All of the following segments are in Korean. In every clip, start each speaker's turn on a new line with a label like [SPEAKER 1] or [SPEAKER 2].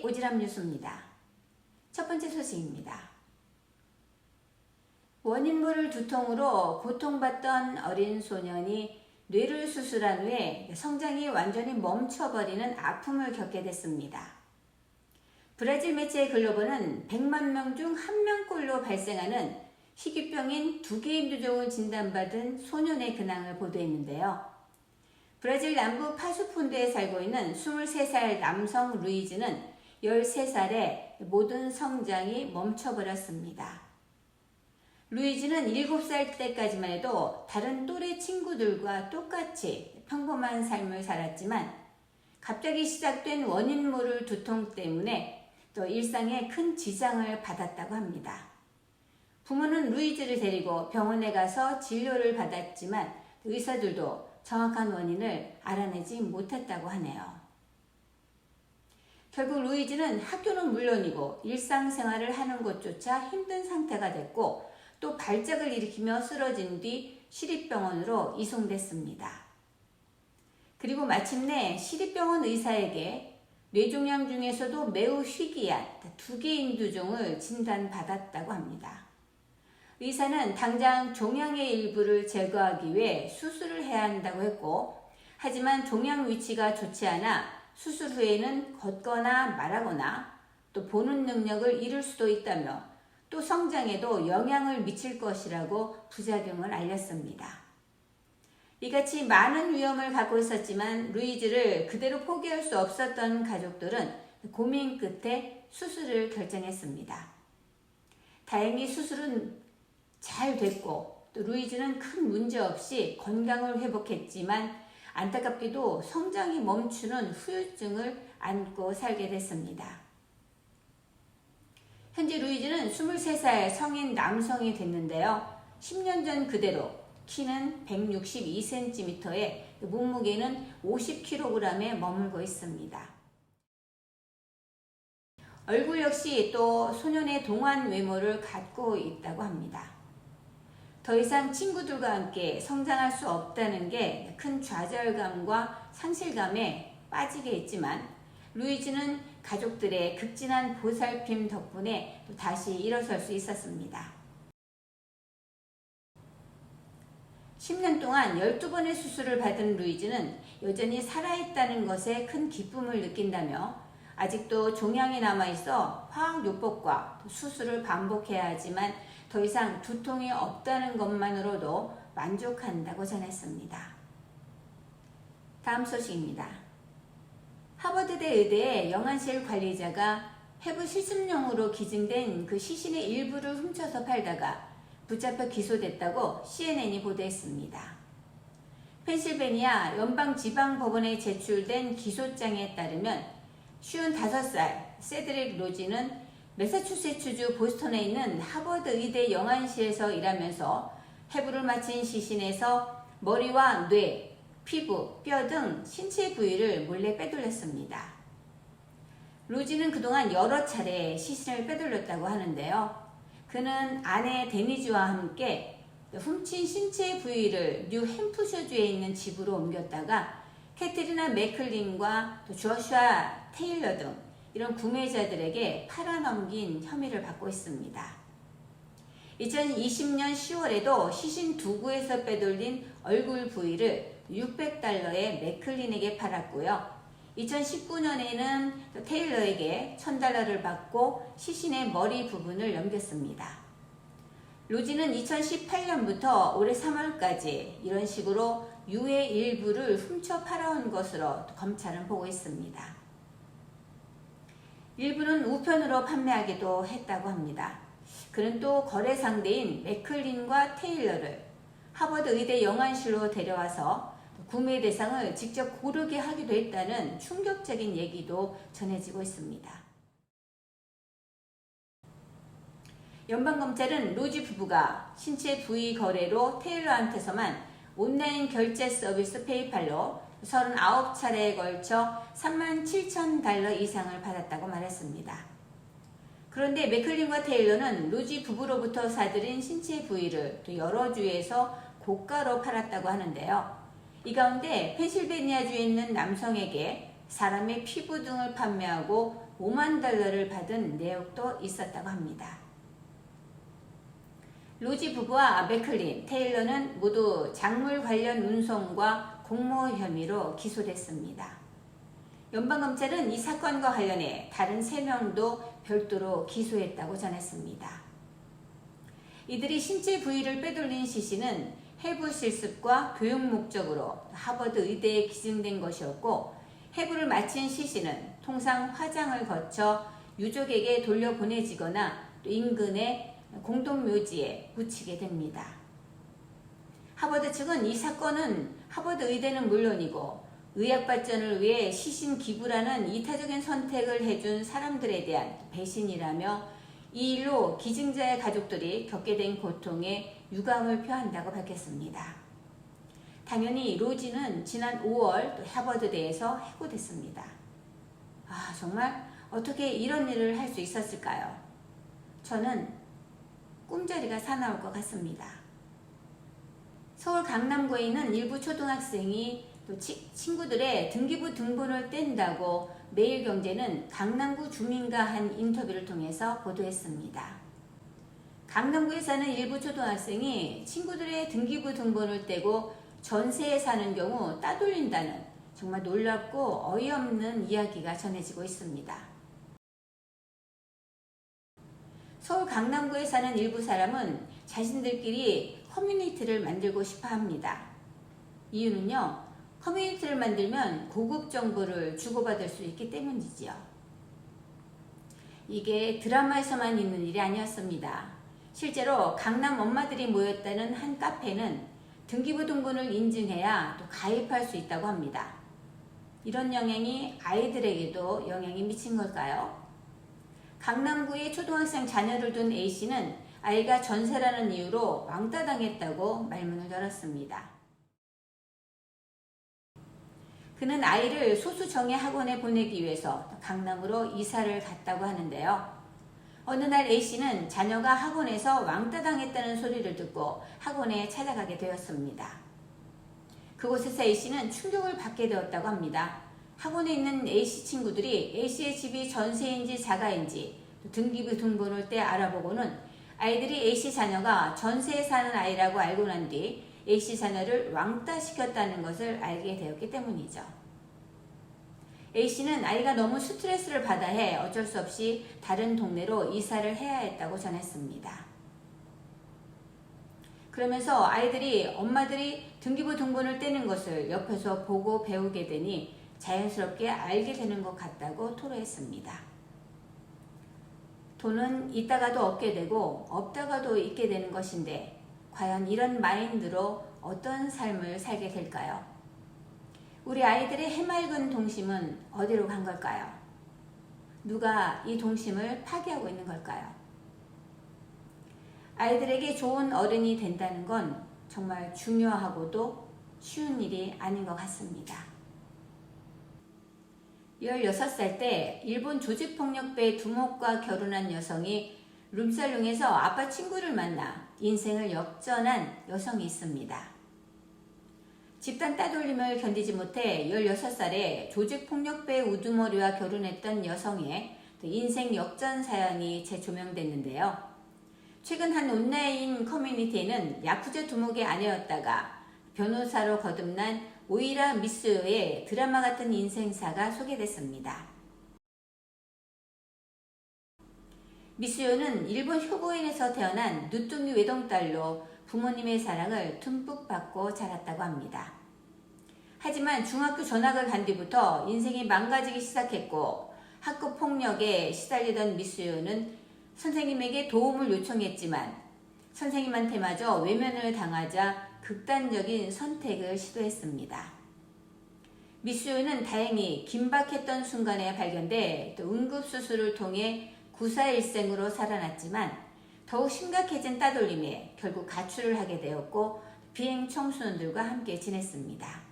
[SPEAKER 1] 오지랖 뉴스입니다. 첫 번째 소식입니다. 원인모를 두통으로 고통받던 어린 소년이 뇌를 수술한 후에 성장이 완전히 멈춰버리는 아픔을 겪게 됐습니다. 브라질 매체 글로버는 100만 명 중 1명꼴로 발생하는 희귀병인 2개 인두종을 진단받은 소년의 근황을 보도했는데요. 브라질 남부 파수폰드에 살고 있는 23살 남성 루이즈는 13살에 모든 성장이 멈춰버렸습니다. 루이즈는 7살 때까지만 해도 다른 또래 친구들과 똑같이 평범한 삶을 살았지만 갑자기 시작된 원인 모를 두통 때문에 또 일상에 큰 지장을 받았다고 합니다. 부모는 루이즈를 데리고 병원에 가서 진료를 받았지만 의사들도 정확한 원인을 알아내지 못했다고 하네요. 결국 루이즈는 학교는 물론이고 일상생활을 하는 것조차 힘든 상태가 됐고 또 발작을 일으키며 쓰러진 뒤 시립병원으로 이송됐습니다. 그리고 마침내 시립병원 의사에게 뇌종양 중에서도 매우 희귀한 2개 인두종을 진단받았다고 합니다. 의사는 당장 종양의 일부를 제거하기 위해 수술을 해야 한다고 했고, 하지만 종양 위치가 좋지 않아 수술 후에는 걷거나 말하거나 또 보는 능력을 잃을 수도 있다며 또 성장에도 영향을 미칠 것이라고 부작용을 알렸습니다. 이같이 많은 위험을 갖고 있었지만 루이즈를 그대로 포기할 수 없었던 가족들은 고민 끝에 수술을 결정했습니다. 다행히 수술은 잘 됐고 또 루이즈는 큰 문제 없이 건강을 회복했지만 안타깝게도 성장이 멈추는 후유증을 안고 살게 됐습니다. 현재 루이즈는 23살 성인 남성이 됐는데요. 10년 전 그대로 키는 162cm에 몸무게는 50kg에 머물고 있습니다. 얼굴 역시 또 소년의 동안 외모를 갖고 있다고 합니다. 더 이상 친구들과 함께 성장할 수 없다는 게 큰 좌절감과 상실감에 빠지게 했지만 루이즈는 가족들의 극진한 보살핌 덕분에 또 다시 일어설 수 있었습니다. 10년 동안 12번의 수술을 받은 루이즈는 여전히 살아있다는 것에 큰 기쁨을 느낀다며 아직도 종양이 남아있어 화학요법과 수술을 반복해야 하지만 더 이상 두통이 없다는 것만으로도 만족한다고 전했습니다. 다음 소식입니다. 하버드대 의대의 영안실 관리자가 해부 실습용으로 기증된 그 시신의 일부를 훔쳐서 팔다가 붙잡혀 기소됐다고 CNN이 보도했습니다. 펜실베니아 연방지방법원에 제출된 기소장에 따르면 55살 세드릭 로지는 매사추세츠주 보스턴에 있는 하버드 의대 영안실에서 일하면서 해부를 마친 시신에서 머리와 뇌, 피부, 뼈 등 신체 부위를 몰래 빼돌렸습니다. 로지는 그동안 여러 차례 시신을 빼돌렸다고 하는데요. 그는 아내 데니즈와 함께 훔친 신체 부위를 뉴햄프셔주에 있는 집으로 옮겼다가 캐트리나 맥클린과 또 조슈아 테일러 등 이런 구매자들에게 팔아넘긴 혐의를 받고 있습니다. 2020년 10월에도 시신 두구에서 빼돌린 얼굴 부위를 $600에 맥클린에게 팔았고요. 2019년에는 테일러에게 $1000를 받고 시신의 머리 부분을 넘겼습니다. 로지는 2018년부터 올해 3월까지 이런 식으로 유해 일부를 훔쳐 팔아온 것으로 검찰은 보고 있습니다. 일부는 우편으로 판매하기도 했다고 합니다. 그는 또 거래 상대인 맥클린과 테일러를 하버드 의대 영안실로 데려와서 구매 대상을 직접 고르게 하기도 했다는 충격적인 얘기도 전해지고 있습니다. 연방검찰은 로지 부부가 신체 부위 거래로 테일러한테서만 온라인 결제 서비스 페이팔로 39차례에 걸쳐 $37,000 이상을 받았다고 말했습니다. 그런데 맥클린과 테일러는 로지 부부로부터 사들인 신체 부위를 또 여러 주에서 고가로 팔았다고 하는데요. 이 가운데 펜실베니아주에 있는 남성에게 사람의 피부 등을 판매하고 5만 달러를 받은 내역도 있었다고 합니다. 로지 부부와 맥클린, 테일러는 모두 작물 관련 운송과 공모 혐의로 기소됐습니다. 연방검찰은 이 사건과 관련해 다른 3명도 별도로 기소했다고 전했습니다. 이들이 신체 부위를 빼돌린 시신은 해부 실습과 교육 목적으로 하버드 의대에 기증된 것이었고, 해부를 마친 시신은 통상 화장을 거쳐 유족에게 돌려보내지거나 또 인근의 공동묘지에 묻히게 됩니다. 하버드 측은 이 사건은 하버드 의대는 물론이고 의학 발전을 위해 시신 기부라는 이타적인 선택을 해준 사람들에 대한 배신이라며 이 일로 기증자의 가족들이 겪게 된 고통에 유감을 표한다고 밝혔습니다. 당연히 로지는 지난 5월 또 하버드대에서 해고됐습니다. 정말 어떻게 이런 일을 할 수 있었을까요? 저는 꿈자리가 사나울 것 같습니다. 서울 강남구에 있는 일부 초등학생이 또 친구들의 등기부 등본을 뗀다고 매일경제는 강남구 주민과 한 인터뷰를 통해서 보도했습니다. 강남구에 사는 일부 초등학생이 친구들의 등기부 등본을 떼고 전세에 사는 경우 따돌린다는 정말 놀랍고 어이없는 이야기가 전해지고 있습니다. 서울 강남구에 사는 일부 사람은 자신들끼리 커뮤니티를 만들고 싶어 합니다. 이유는요, 커뮤니티를 만들면 고급 정보를 주고받을 수 있기 때문이지요. 이게 드라마에서만 있는 일이 아니었습니다. 실제로 강남 엄마들이 모였다는 한 카페는 등기부 등본을 인증해야 또 가입할 수 있다고 합니다. 이런 영향이 아이들에게도 영향이 미친 걸까요? 강남구에 초등학생 자녀를 둔 A씨는 아이가 전세라는 이유로 왕따 당했다고 말문을 열었습니다. 그는 아이를 소수정예 학원에 보내기 위해서 강남으로 이사를 갔다고 하는데요. 어느 날 A씨는 자녀가 학원에서 왕따 당했다는 소리를 듣고 학원에 찾아가게 되었습니다. 그곳에서 A씨는 충격을 받게 되었다고 합니다. 학원에 있는 A씨 친구들이 A씨의 집이 전세인지 자가인지 등기부 등본을 떼 알아보고는 아이들이 A씨 자녀가 전세에 사는 아이라고 알고 난 뒤 A씨 자녀를 왕따시켰다는 것을 알게 되었기 때문이죠. A씨는 아이가 너무 스트레스를 받아 해 어쩔 수 없이 다른 동네로 이사를 해야 했다고 전했습니다. 그러면서 아이들이 엄마들이 등기부 등본을 떼는 것을 옆에서 보고 배우게 되니 자연스럽게 알게 되는 것 같다고 토로했습니다. 돈은 있다가도 얻게 되고 없다가도 있게 되는 것인데 과연 이런 마인드로 어떤 삶을 살게 될까요? 우리 아이들의 해맑은 동심은 어디로 간 걸까요? 누가 이 동심을 파괴하고 있는 걸까요? 아이들에게 좋은 어른이 된다는 건 정말 중요하고도 쉬운 일이 아닌 것 같습니다. 16살 때 일본 조직폭력배 두목과 결혼한 여성이 룸살롱에서 아빠 친구를 만나 인생을 역전한 여성이 있습니다. 집단 따돌림을 견디지 못해 16살에 조직폭력배 우두머리와 결혼했던 여성의 인생 역전 사연이 재조명됐는데요. 최근 한 온라인 커뮤니티에는 야쿠자 두목의 아내였다가 변호사로 거듭난 오이라 미스요의 드라마 같은 인생사가 소개됐습니다. 미스요는 일본 효고인에서 태어난 누뚱이 외동딸로 부모님의 사랑을 듬뿍 받고 자랐다고 합니다. 하지만 중학교 전학을 간 뒤부터 인생이 망가지기 시작했고 학교 폭력에 시달리던 미스요는 선생님에게 도움을 요청했지만 선생님한테마저 외면을 당하자 극단적인 선택을 시도했습니다. 미스요는 다행히 긴박했던 순간에 발견돼 또 응급수술을 통해 구사일생으로 살아났지만 더욱 심각해진 따돌림에 결국 가출을 하게 되었고 비행 청소년들과 함께 지냈습니다.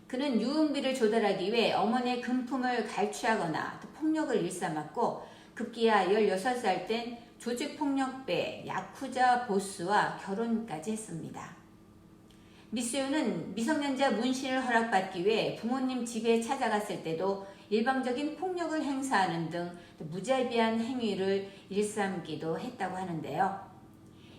[SPEAKER 1] 그는 유흥비를 조달하기 위해 어머니의 금품을 갈취하거나 폭력을 일삼았고 급기야 16살 땐 조직폭력배 야쿠자 보스와 결혼까지 했습니다. 미수요는 미성년자 문신을 허락받기 위해 부모님 집에 찾아갔을 때도 일방적인 폭력을 행사하는 등 무자비한 행위를 일삼기도 했다고 하는데요.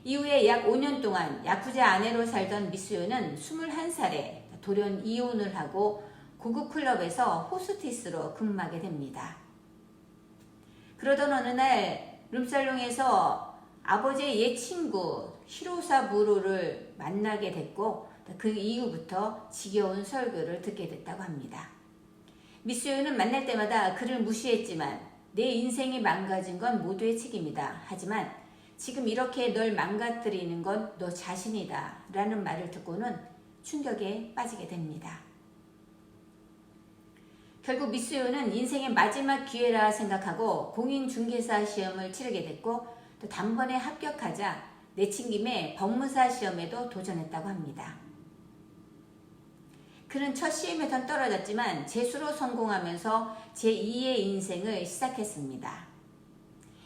[SPEAKER 1] 이후에 약 5년 동안 야쿠자 아내로 살던 미수요는 21살에 돌연 이혼을 하고 고급 클럽에서 호스티스로 근무하게 됩니다. 그러던 어느 날 룸살롱에서 아버지의 옛 친구 히로사 무로를 만나게 됐고 그 이후부터 지겨운 설교를 듣게 됐다고 합니다. 미수요는 만날 때마다 그를 무시했지만 내 인생이 망가진 건 모두의 책임이다. 하지만 지금 이렇게 널 망가뜨리는 건 너 자신이다. 라는 말을 듣고는 충격에 빠지게 됩니다. 결국 미수요는 인생의 마지막 기회라 생각하고 공인중개사 시험을 치르게 됐고 또 단번에 합격하자 내친 김에 법무사 시험에도 도전했다고 합니다. 그는 첫 시험에선 떨어졌지만 재수로 성공하면서 제2의 인생을 시작했습니다.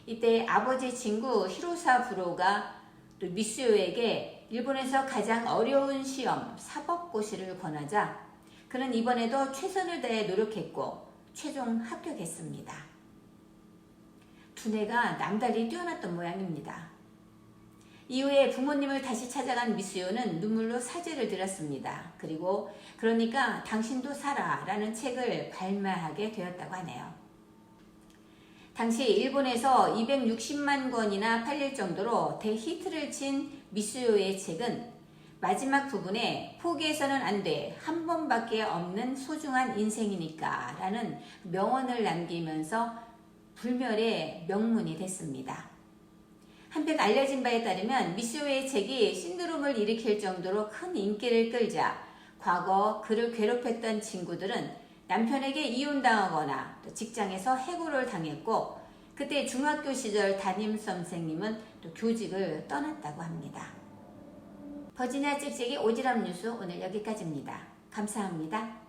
[SPEAKER 1] 이때 아버지 친구 히로사 부로가 또 미수요에게 일본에서 가장 어려운 시험 사법고시를 권하자 그는 이번에도 최선을 다해 노력했고 최종 합격했습니다. 두뇌가 남달리 뛰어났던 모양입니다. 이후에 부모님을 다시 찾아간 미수요는 눈물로 사죄를 드렸습니다. 그리고 그러니까 당신도 살아 라는 책을 발매하게 되었다고 하네요. 당시 일본에서 260만 권이나 팔릴 정도로 대히트를 친 미수요의 책은 마지막 부분에 포기해서는 안 돼, 한 번밖에 없는 소중한 인생이니까 라는 명언을 남기면서 불멸의 명문이 됐습니다. 한편 알려진 바에 따르면 미수요의 책이 신드롬을 일으킬 정도로 큰 인기를 끌자 과거 그를 괴롭혔던 친구들은 남편에게 이혼당하거나 또 직장에서 해고를 당했고 그때 중학교 시절 담임 선생님은 또 교직을 떠났다고 합니다. 버지니아 찍찍이 오지랖 뉴스 오늘 여기까지입니다. 감사합니다.